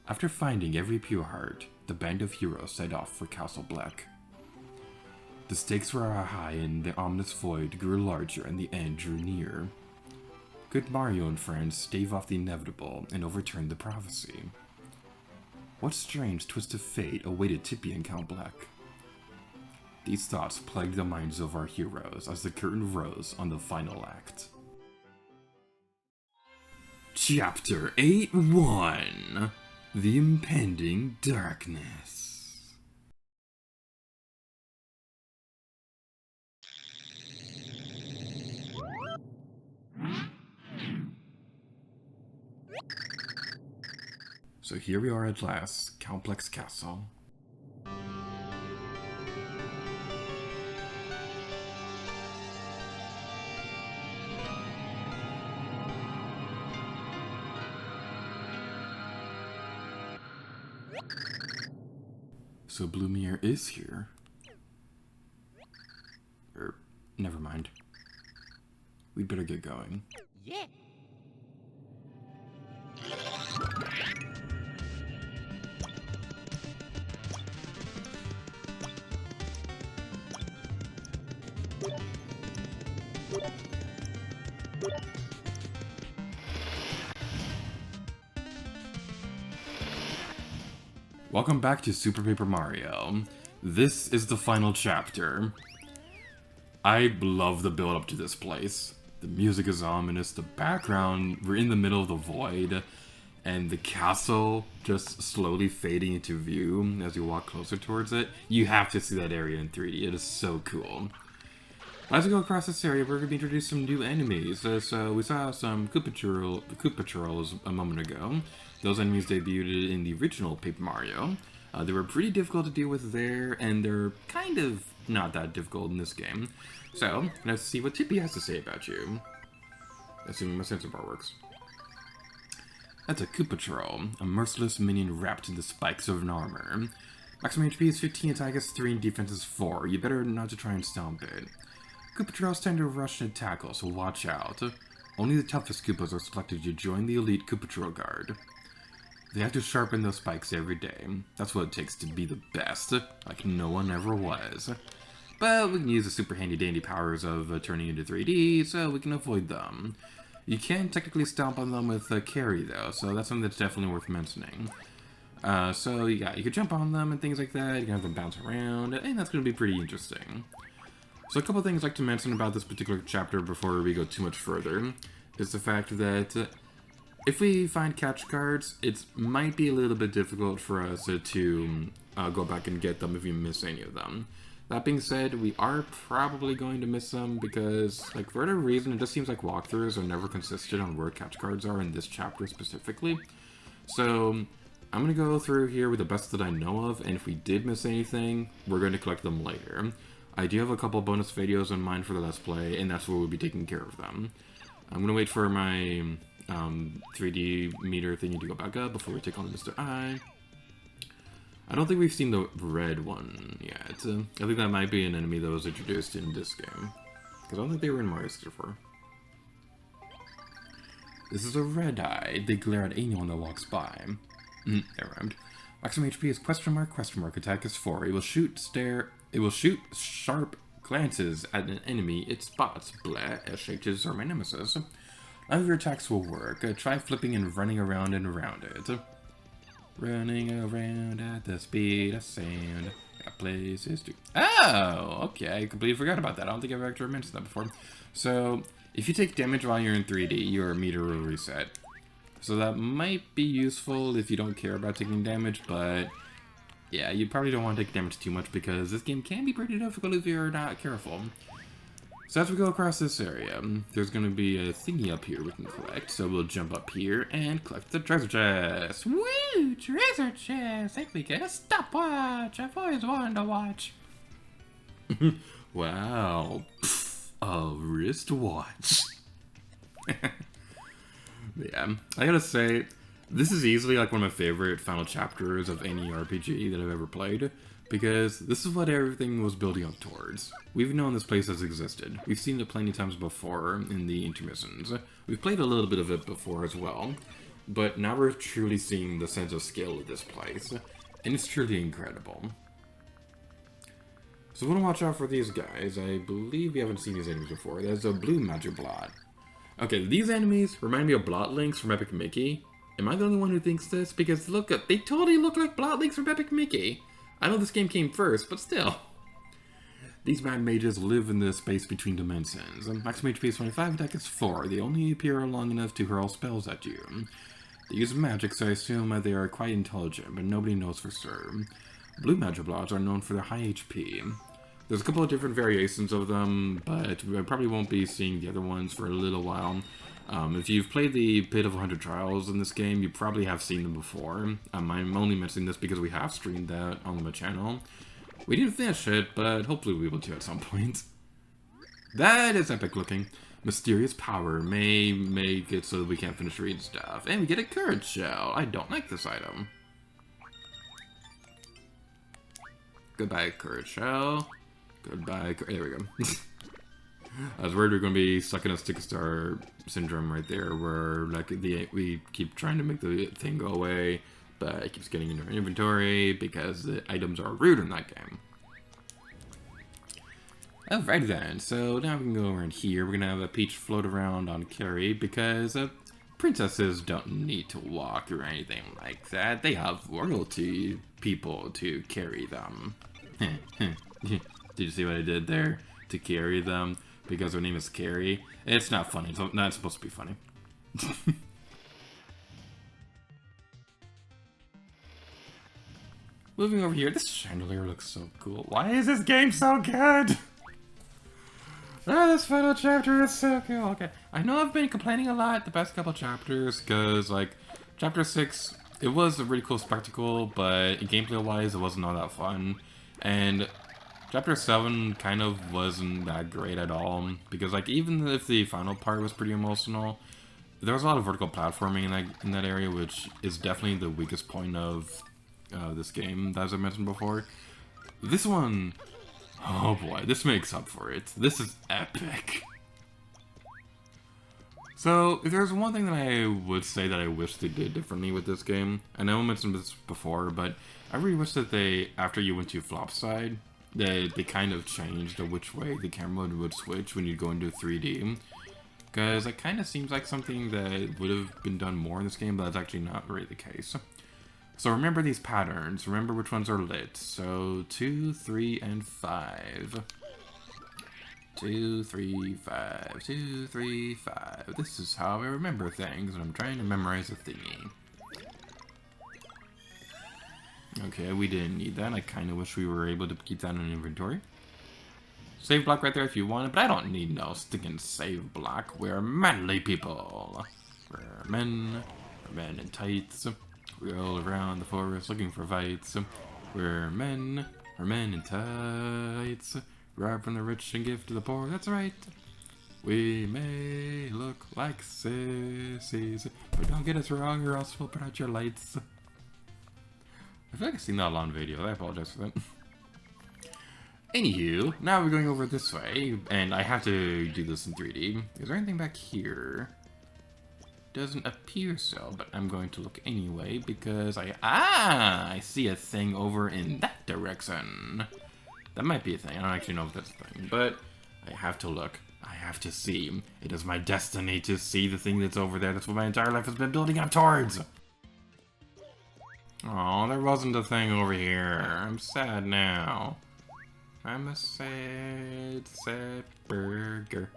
After finding every pure heart, the band of heroes set off for Castle Black. The stakes were high and the ominous void grew larger and the end drew near. Could Mario and friends stave off the inevitable and overturn the prophecy? What strange twist of fate awaited Tippy and Count Black? These thoughts plagued the minds of our heroes as the curtain rose on the final act. Chapter 8-1: The Impending Darkness. So here we are at last, Count Black's castle. So Bloomier is here. Never mind. We'd better get going. Yeah. Welcome back to Super Paper Mario. This is the final chapter. I love the build up to this place. The music is ominous, the background, we're in the middle of the void, and the castle just slowly fading into view as you walk closer towards it. You have to see that area in 3D, it is so cool. As we go across this area, we're going to be introduced to some new enemies. So we saw some Koopa Trolls a moment ago. Those enemies debuted in the original Paper Mario. They were pretty difficult to deal with there, and they're kind of not that difficult in this game. So, let's see what Tippy has to say about you. Assuming my sensor bar works. That's a Koopa Troll, a merciless minion wrapped in the spikes of an armor. Maximum HP is 15, attack is 3, and defense is 4. You better not to try and stomp it. Koopa Trolls tend to rush and tackle, so watch out. Only the toughest Koopas are selected to join the elite Koopa Troll Guard. They have to sharpen those spikes every day. That's what it takes to be the best, like no one ever was. But we can use the super handy dandy powers of turning into 3D, so we can avoid them. You can technically stomp on them with carry though, so that's something that's definitely worth mentioning. So you can jump on them and things like that, you can have them bounce around, and that's going to be pretty interesting. So a couple things I'd like to mention about this particular chapter before we go too much further is the fact that if we find catch cards, it might be a little bit difficult for us to go back and get them if we miss any of them. That being said, we are probably going to miss them because, like, for whatever reason, it just seems like walkthroughs are never consistent on where catch cards are in this chapter specifically. So I'm going to go through here with the best that I know of, and if we did miss anything, we're going to collect them later. I do have a couple bonus videos in mind for the Let's Play, and that's where we'll be taking care of them. I'm going to wait for my 3D meter thingy to go back up before we take on Mr. I. I don't think we've seen the red one yet. I think that might be an enemy that was introduced in this game. Because I don't think they were in Mario 64. This is a red eye. They glare at anyone that walks by. That rhymed. Maximum HP is question mark, attack is 4. It will shoot sharp glances at an enemy it spots. Blah, S-H are my nemesis. None of your attacks will work. Try flipping and running around and around it. Running around at the speed of sound. Got places to... Oh! Okay, I completely forgot about that. I don't think I've actually mentioned that before. So, if you take damage while you're in 3D, your meter will reset. So that might be useful if you don't care about taking damage, but... yeah, you probably don't want to take damage too much because this game can be pretty difficult if you're not careful. So as we go across this area, there's going to be a thingy up here we can collect. So we'll jump up here and collect the treasure chest. Woo! Treasure chest! I think we get a stopwatch! I've always wanted to watch. Wow. Pfft, a wristwatch. Yeah, I gotta say, this is easily like one of my favorite final chapters of any RPG that I've ever played. Because this is what everything was building up towards. We've known this place has existed. We've seen it plenty of times before in the intermissions. We've played a little bit of it before as well. but now we're truly seeing the sense of scale of this place, and it's truly incredible. So we're gonna watch out for these guys. I believe we haven't seen these enemies before. There's a blue magic blot. Okay, these enemies remind me of Blotlinks from Epic Mickey. Am I the only one who thinks this? Because look, they totally look like Blotlinks from Epic Mickey. I know this game came first, but still. These mad mages live in the space between dimensions. Maximum HP is 25, attack is 4. They only appear long enough to hurl spells at you. They use magic, so I assume that they are quite intelligent, but nobody knows for sure. Blue magic blobs are known for their high HP. There's a couple of different variations of them, but I probably won't be seeing the other ones for a little while. If you've played the Pit of 100 Trials in this game, you probably have seen them before. I'm only mentioning this because we have streamed that on the channel. We didn't finish it, but hopefully we'll be able to at some point. That is epic looking. Mysterious power may make it so that we can't finish reading stuff. And we get a courage shell. I don't like this item. Goodbye, courage shell. Goodbye, there we go. I was worried we were going to be stuck in a stick star syndrome right there, where like we keep trying to make the thing go away, but it keeps getting into our inventory because the items are rude in that game. Alright then, so now we can go around here. We're going to have a Peach float around on Kirby because princesses don't need to walk or anything like that. They have royalty people to carry them. Did you see what I did there? To carry them, because her name is Carrie. It's not funny. It's not supposed to be funny. Moving over here, this chandelier looks so cool. Why is this game so good? This final chapter is so cool. Okay, I know I've been complaining a lot the past couple chapters, because, like, Chapter 6, it was a really cool spectacle, but gameplay-wise, it wasn't all that fun. And Chapter 7 kind of wasn't that great at all, because like even if the final part was pretty emotional, there was a lot of vertical platforming in that area, which is definitely the weakest point of this game, as I mentioned before. This one, oh boy, this makes up for it. This is epic. So, if there's one thing that I would say that I wish they did differently with this game, I know I mentioned this before, but I really wish that they, after you went to flop side, they kind of changed which way the camera would switch when you go into 3D. Because it kind of seems like something that would have been done more in this game, but that's actually not really the case. So remember these patterns. Remember which ones are lit. So 2, 3, and 5. 2, 3, 5. 2, 3, 5. This is how I remember things when I'm trying to memorize a thingy. Okay, we didn't need that. I kind of wish we were able to keep that in inventory. Save block right there if you want it, but I don't need no stinking save block. We're manly people. We're men in tights. We roll around the forest looking for fights. We're men in tights. Rob from the rich and give to the poor, that's right. We may look like sissies, but don't get us wrong or else we'll put out your lights. I feel like I've seen that on video. I apologize for that. Anywho, now we're going over this way, and I have to do this in 3D. Is there anything back here? Doesn't appear so, but I'm going to look anyway because I see a thing over in that direction. That might be a thing. I don't actually know if that's a thing, but I have to look. I have to see. It is my destiny to see the thing that's over there. That's what my entire life has been building up towards. Oh, there wasn't a thing over here. I'm sad now. I'm a sad, sad burger.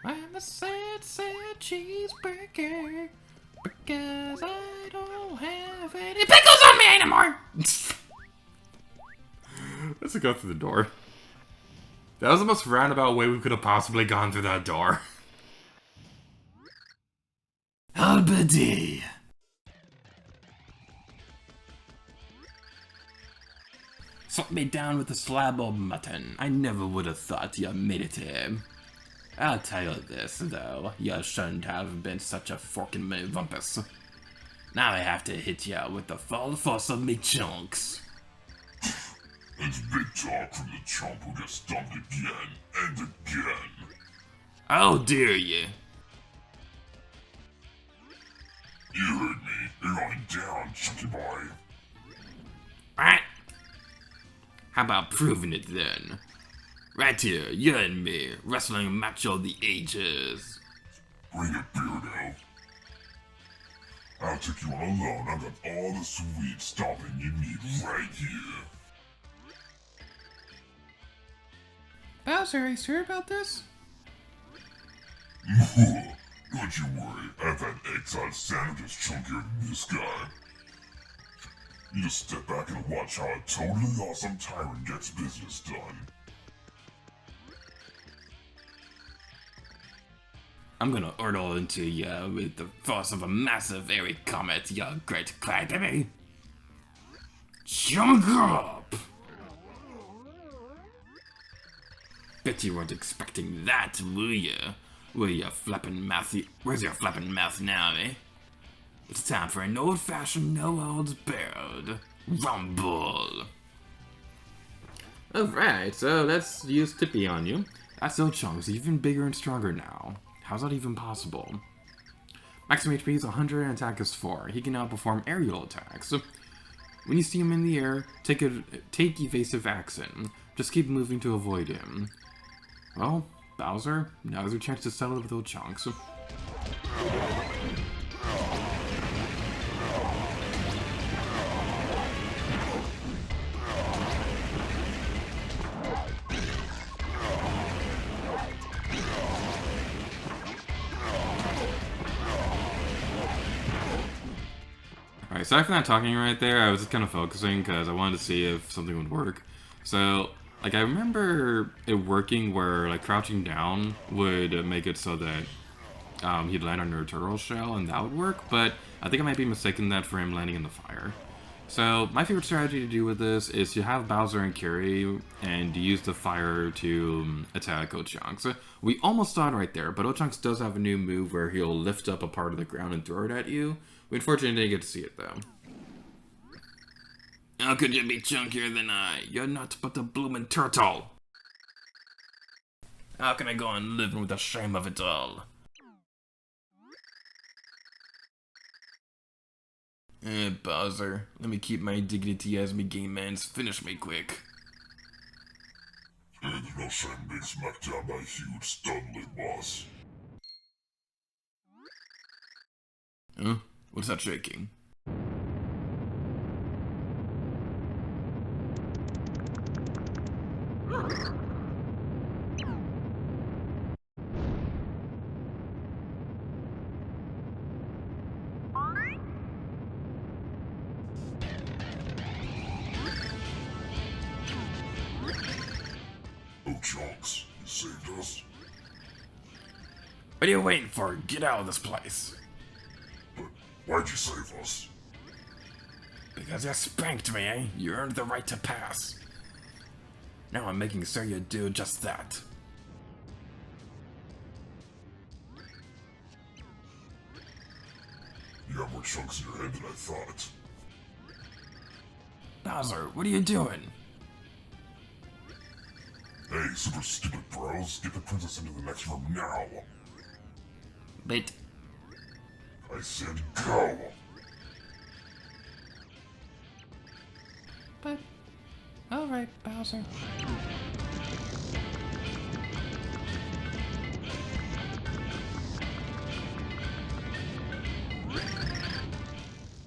I'm a sad, sad cheeseburger. Because I don't have any pickles on me anymore! Let's go through the door. That was the most roundabout way we could have possibly gone through that door. Albedi. Slap me down with a slab of mutton. I never would have thought you made it here. I'll tell you this, though. You shouldn't have been such a fork in my rumpus. Now I have to hit you with the full force of me chunks. It's big talk from the chump who gets dumped again and again. How dare you? You heard me. You're going down, chunky boy. Alright. How about proving it then? Right here, you and me, wrestling a match of the ages. Bring it, Beardo. I'll take you on alone. I've got all the sweet stomping you need right here. Bowser, are you sure about this? Don't you worry, I've had egg-sized sandwiches chunkier than this guy. You just step back and watch how a totally awesome tyrant gets business done. I'm gonna hurtle into you with the force of a massive airy comet, you great crybaby. Jump up! Bet you weren't expecting that, were you? Where's your flapping mouth now, eh? It's time for an old-fashioned no-holds-barred rumble. Alright, so let's use Tippy on you. That Zo Chunk's even bigger and stronger now. How's that even possible? Maximum HP is 100 and attack is 4. He can now perform aerial attacks. When you see him in the air, take evasive action. Just keep moving to avoid him. Well, Bowser, now's your chance to settle it with those chunks. Alright, sorry for not talking right there. I was just kind of focusing because I wanted to see if something would work. So, like, I remember it working where, like, crouching down would make it so that he'd land on your turtle shell and that would work, but I think I might be mistaken that for him landing in the fire. So, my favorite strategy to do with this is to have Bowser and Kirby and use the fire to attack Ochunks. We almost saw it right there, but Ochunks does have a new move where he'll lift up a part of the ground and throw it at you. We unfortunately didn't get to see it, though. How could you be chunkier than I? You're not but a bloomin' turtle. How can I go on living with the shame of it all? Bowser, let me keep my dignity as me game man's finish me quick. There's no shame being smacked down by a huge studly boss. Huh? What's that shaking? Oh, Chunks, you saved us? What are you waiting for? Get out of this place. But why'd you save us? Because you spanked me, eh? You earned the right to pass. Now I'm making sure you do just that. You have more chunks in your head than I thought. Bowser, what are you doing? Hey, super stupid bros, get the princess into the next room now. But I said go. But, alright, Bowser.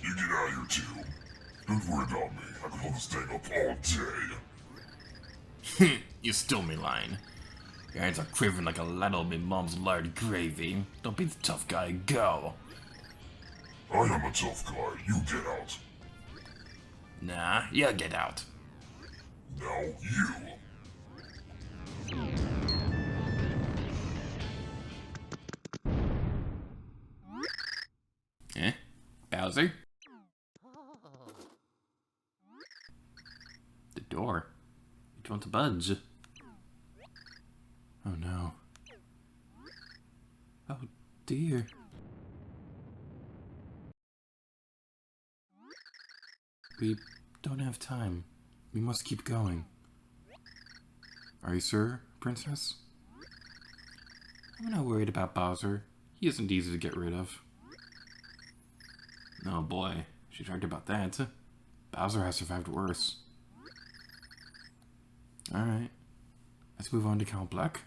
You get out of here too. Don't worry about me, I can hold this thing up all day. You stole me line. Your hands are quivering like a ladle of me mom's lard gravy. Don't be the tough guy, go. I am a tough guy, you get out. Nah, you get out. Now you. Eh? Bowser? The door. You don't want to budge. Oh no. Oh dear. We don't have time. We must keep going. Are you sure, Princess? I'm not worried about Bowser. He isn't easy to get rid of. Oh boy, she's right about that. Bowser has survived worse. Alright, let's move on to Count Black.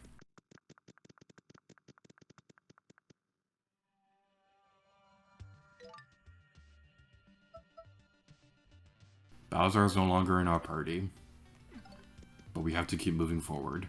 Bowser is no longer in our party, but we have to keep moving forward.